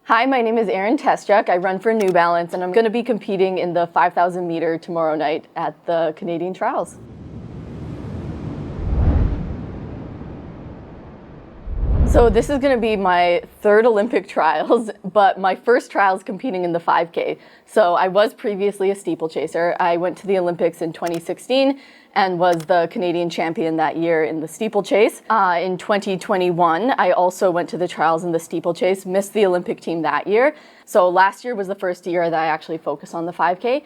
Hi, my name is Erin Teschuk. I run for New Balance, and I'm going to be competing in the 5,000 meter tomorrow night at the Canadian Trials. So this is going to be my third Olympic trials, but my first trials competing in the 5K. So I was previously a steeplechaser. I went to the Olympics in 2016 and was the Canadian champion that year in the steeplechase. In 2021, I also went to the trials in the steeplechase, missed the Olympic team that year. So last year was the first year that I actually focused on the 5K.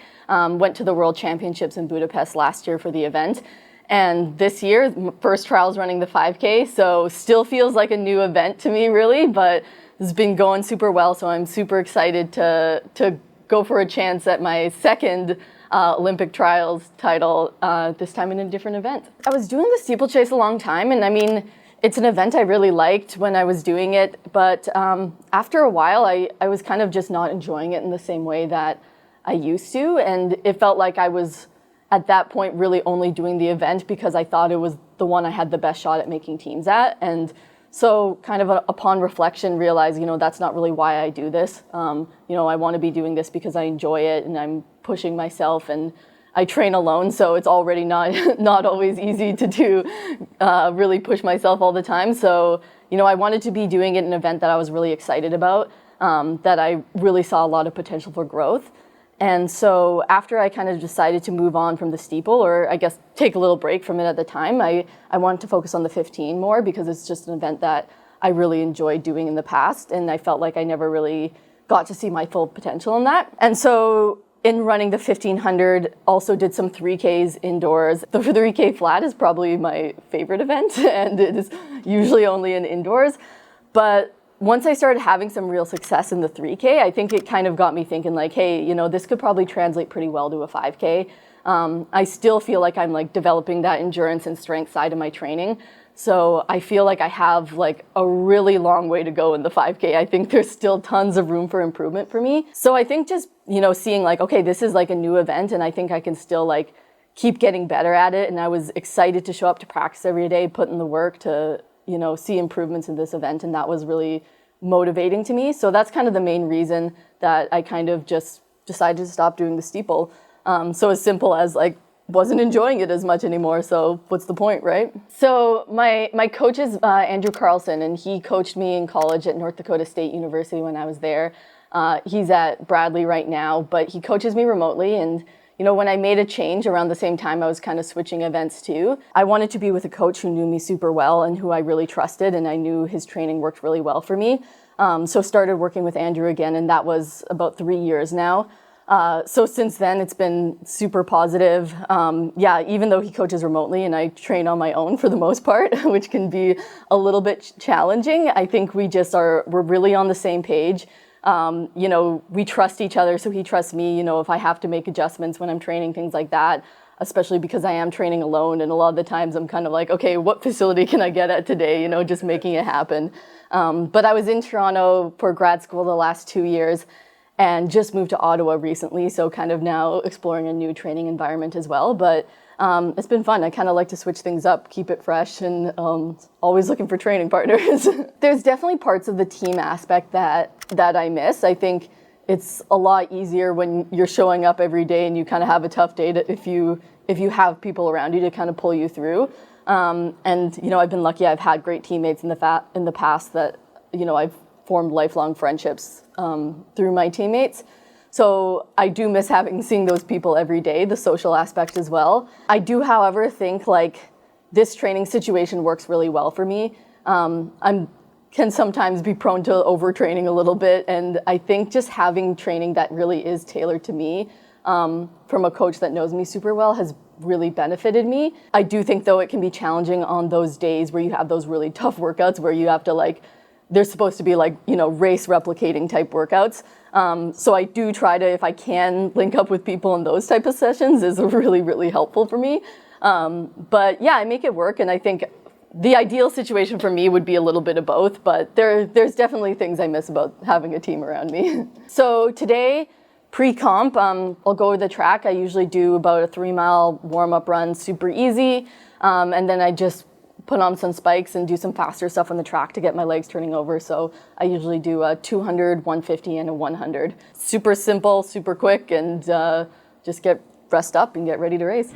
Went to the World Championships in Budapest last year for the event. And this year, first trials running the 5K, so still feels like a new event to me, really, but it's been going super well, so I'm super excited to go for a chance at my second Olympic trials title, this time in a different event. I was doing the steeplechase a long time, and I mean, it's an event I really liked when I was doing it, but after a while, I was kind of just not enjoying it in the same way that I used to, and it felt like I was at that point really only doing the event because I thought it was the one I had the best shot at making teams at. And so kind of upon reflection realized, that's not really why I do this. I want to be doing this because I enjoy it and I'm pushing myself, and I train alone, so it's already not always easy to do, really push myself all the time. So, I wanted to be doing it in an event that I was really excited about, that I really saw a lot of potential for growth. And so after I kind of decided to move on from the steeple, or I guess take a little break from it at the time, I wanted to focus on the 15 more because it's just an event that I really enjoyed doing in the past, and I felt like I never really got to see my full potential in that. And so in running the 1500, also did some 3Ks indoors. The 3K flat is probably my favorite event, and it is usually only in indoors. But once I started having some real success in the 3K, I think it kind of got me thinking like, hey, this could probably translate pretty well to a 5K. I still feel like I'm like developing that endurance and strength side of my training. So I feel like I have like a really long way to go in the 5K. I think there's still tons of room for improvement for me. So I think just, seeing like, okay, this is like a new event and I think I can still like keep getting better at it. And I was excited to show up to practice every day, put in the work to see improvements in this event, and that was really motivating to me. So that's kind of the main reason that I kind of just decided to stop doing the steeple. So as simple as like, wasn't enjoying it as much anymore, so what's the point, right? So my coach is Andrew Carlson, and he coached me in college at North Dakota State University when I was there. He's at Bradley right now, but he coaches me remotely, and when I made a change around the same time, I was kind of switching events too. I wanted to be with a coach who knew me super well and who I really trusted, and I knew his training worked really well for me. So started working with Andrew again, and that was about 3 years now. So since then, it's been super positive. Even though he coaches remotely and I train on my own for the most part, which can be a little bit challenging, I think we're really on the same page. We trust each other, so he trusts me, if I have to make adjustments when I'm training, things like that, especially because I am training alone. And a lot of the times I'm kind of like, okay, what facility can I get at today? Just making it happen. But I was in Toronto for grad school the last 2 years and just moved to Ottawa recently. So kind of now exploring a new training environment as well. But it's been fun. I kind of like to switch things up, keep it fresh, and always looking for training partners. There's definitely parts of the team aspect that I miss. I think it's a lot easier when you're showing up every day and you kind of have a tough day if you have people around you to kind of pull you through. And I've been lucky. I've had great teammates in the past that I've formed lifelong friendships through my teammates. So I do miss seeing those people every day, the social aspect as well. I do, however, think like this training situation works really well for me. Can sometimes be prone to overtraining a little bit, and I think just having training that really is tailored to me from a coach that knows me super well has really benefited me. I do think, though, it can be challenging on those days where you have those really tough workouts where you have to they're supposed to be race replicating type workouts. So I do try to, if I can, link up with people in those type of sessions is really, really helpful for me. But yeah, I make it work, and I think the ideal situation for me would be a little bit of both, but there's definitely things I miss about having a team around me. So today, pre-comp, I'll go to the track. I usually do about a 3-mile warm-up run, super easy, and then I just put on some spikes and do some faster stuff on the track to get my legs turning over. So I usually do a 200, 150, and a 100. Super simple, super quick, and just get dressed up and get ready to race.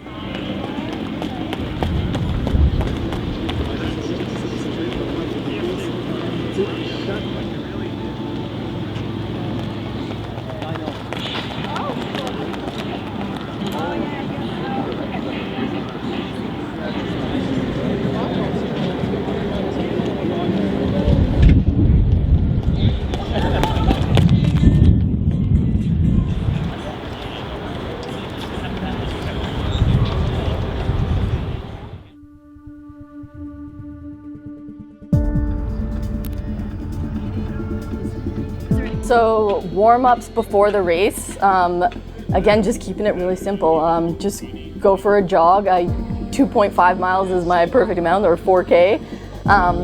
So warm-ups before the race, again, just keeping it really simple. Just go for a jog. 2.5 miles is my perfect amount, or 4K.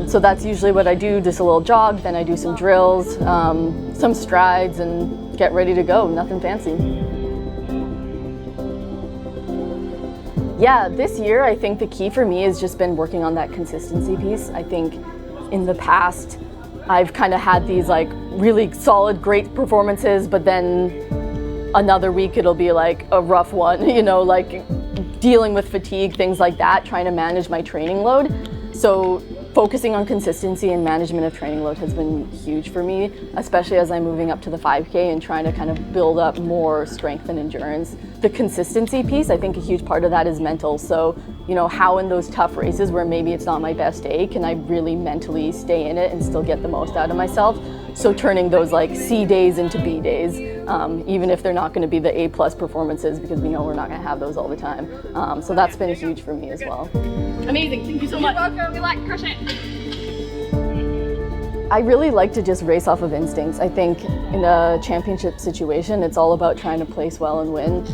So that's usually what I do, just a little jog, then I do some drills, some strides, and get ready to go, nothing fancy. Yeah, this year I think the key for me has just been working on that consistency piece. I think in the past, I've kind of had these like really solid, great performances, but then another week it'll be like a rough one, you know, like dealing with fatigue, things like that, trying to manage my training load. So focusing on consistency and management of training load has been huge for me, especially as I'm moving up to the 5K and trying to kind of build up more strength and endurance. The consistency piece, I think a huge part of that is mental. So, you know, how in those tough races where maybe it's not my best day, can I really mentally stay in it and still get the most out of myself? So turning those like C days into B days, even if they're not going to be the A+ performances, because we know we're not going to have those all the time. So that's been huge for me as well. Amazing, thank you so much. You're welcome, good luck, crush it. I really like to just race off of instincts. I think in a championship situation, it's all about trying to place well and win.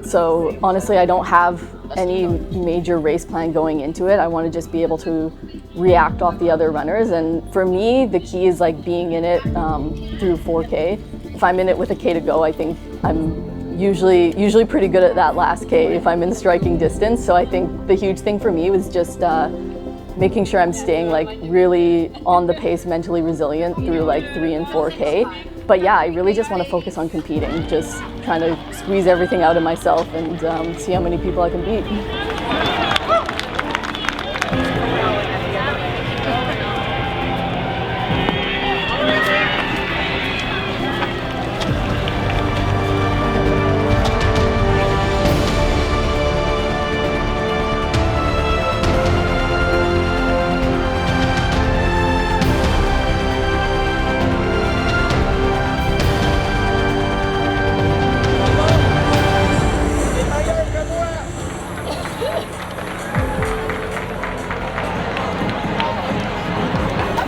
So honestly, I don't have any major race plan going into it. I want to just be able to react off the other runners. And for me, the key is like being in it through 4K. If I'm in it with a K to go, I think I'm usually pretty good at that last K if I'm in striking distance. So I think the huge thing for me was just making sure I'm staying like really on the pace, mentally resilient through like 3 and 4K. But yeah, I really just want to focus on competing, just trying to squeeze everything out of myself and see how many people I can beat.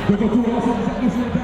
Betul-betul